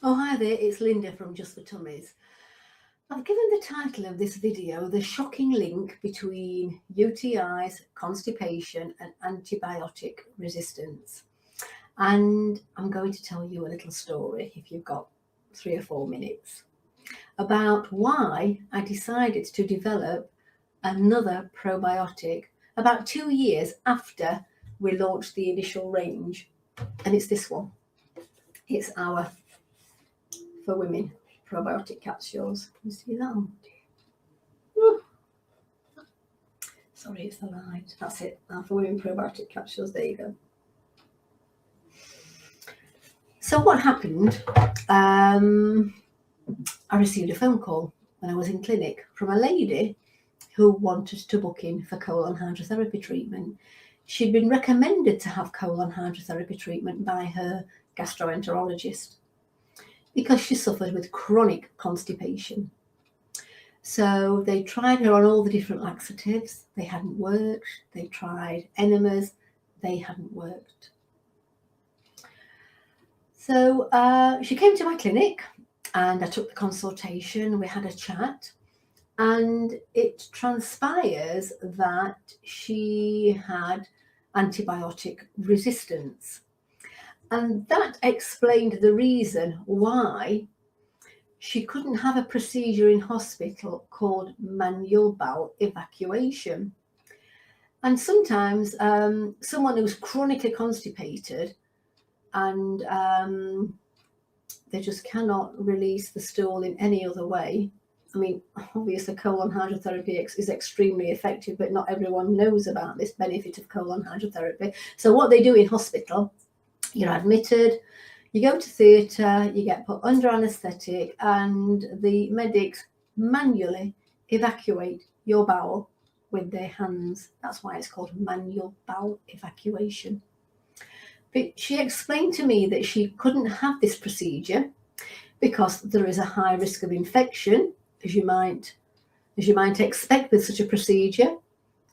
Oh, hi there, it's Linda from For Tummies. I've given the title of this video the shocking link between UTIs, constipation, and antibiotic resistance. And I'm going to tell you a little story, if you've got 3 or 4 minutes, about why I decided to develop another probiotic about 2 years after we launched the initial range. And it's this one. It's our For Women probiotic capsules. Can you see that one? Sorry, it's the light. That's it. For Women probiotic capsules. There you go. So what happened? I received a phone call when I was in clinic from a lady who wanted to book in for colon hydrotherapy treatment. She'd been recommended to have colon hydrotherapy treatment by her gastroenterologist because she suffered with chronic constipation. So they tried her on all the different laxatives. They hadn't worked. They tried enemas. They hadn't worked. So she came to my clinic and I took the consultation. We had a chat, and it transpires that she had antibiotic resistance. And that explained the reason why she couldn't have a procedure in hospital called manual bowel evacuation. And sometimes someone who's chronically constipated and they just cannot release the stool in any other way. I mean, obviously colon hydrotherapy is extremely effective, but not everyone knows about this benefit of colon hydrotherapy. So what they do in hospital, you're admitted, you go to theatre, you get put under anaesthetic, and the medics manually evacuate your bowel with their hands. That's why it's called manual bowel evacuation. But she explained to me that she couldn't have this procedure because there is a high risk of infection, as you might expect with such a procedure,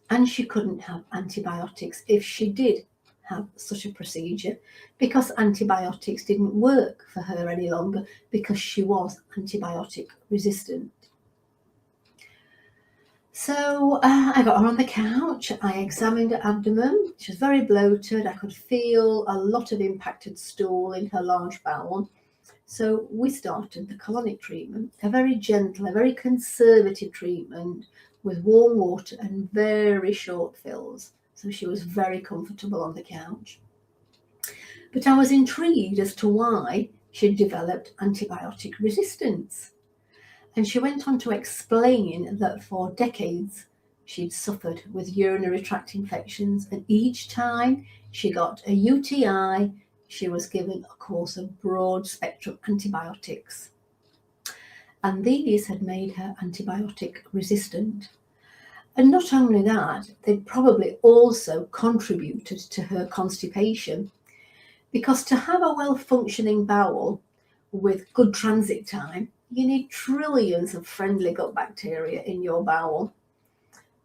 and she couldn't have antibiotics if she did have such a procedure, because antibiotics didn't work for her any longer because she was antibiotic resistant. So I got her on the couch, I examined her abdomen. She was very bloated. I could feel a lot of impacted stool in her large bowel. So we started the colonic treatment, a very gentle, a very conservative treatment with warm water and very short fills. So she was very comfortable on the couch. But I was intrigued as to why she'd developed antibiotic resistance. And she went on to explain that for decades she'd suffered with urinary tract infections, and each time she got a UTI, she was given a course of broad spectrum antibiotics. And these had made her antibiotic resistant. And not only that, they probably also contributed to her constipation, because to have a well-functioning bowel with good transit time, you need trillions of friendly gut bacteria in your bowel.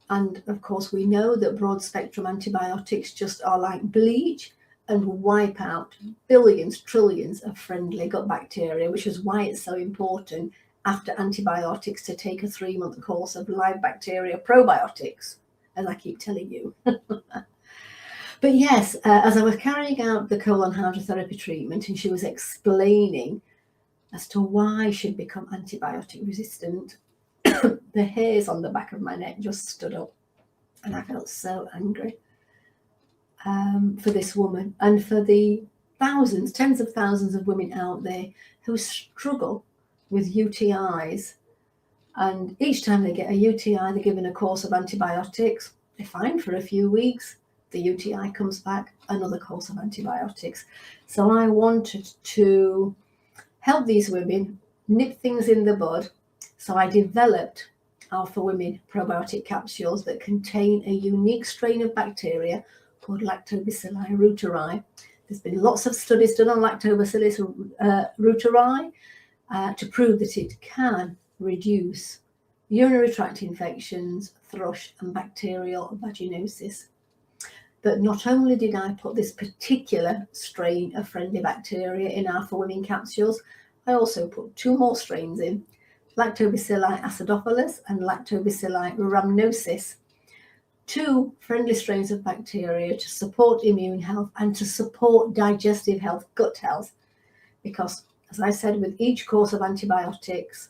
And of course, we know that broad spectrum antibiotics just are like bleach and wipe out billions, trillions of friendly gut bacteria, which is why it's so important after antibiotics to take a 3-month course of live bacteria probiotics, as I keep telling you. But yes, as I was carrying out the colon hydrotherapy treatment and she was explaining as to why she'd become antibiotic resistant, the hairs on the back of my neck just stood up, and I felt so angry for this woman and for the thousands, tens of thousands of women out there who struggle with UTIs. And each time they get a UTI, they're given a course of antibiotics. They're fine for a few weeks. The UTI comes back, another course of antibiotics. So I wanted to help these women nip things in the bud. So I developed our For Women probiotic capsules that contain a unique strain of bacteria called Lactobacilli reuteri. There's been lots of studies done on Lactobacillus reuteri to prove that it can reduce urinary tract infections, thrush, and bacterial vaginosis. But not only did I put this particular strain of friendly bacteria in our For Women capsules, I also put 2 more strains in, Lactobacilli acidophilus and Lactobacilli rhamnosus, 2 friendly strains of bacteria to support immune health and to support digestive health, gut health, because, as I said, with each course of antibiotics,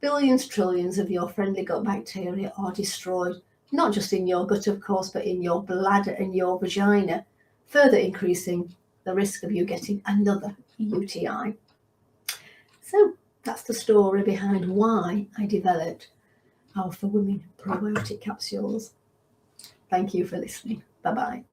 billions, trillions of your friendly gut bacteria are destroyed, not just in your gut, of course, but in your bladder and your vagina, further increasing the risk of you getting another UTI. So that's the story behind why I developed our For Women probiotic capsules. Thank you for listening. Bye-bye.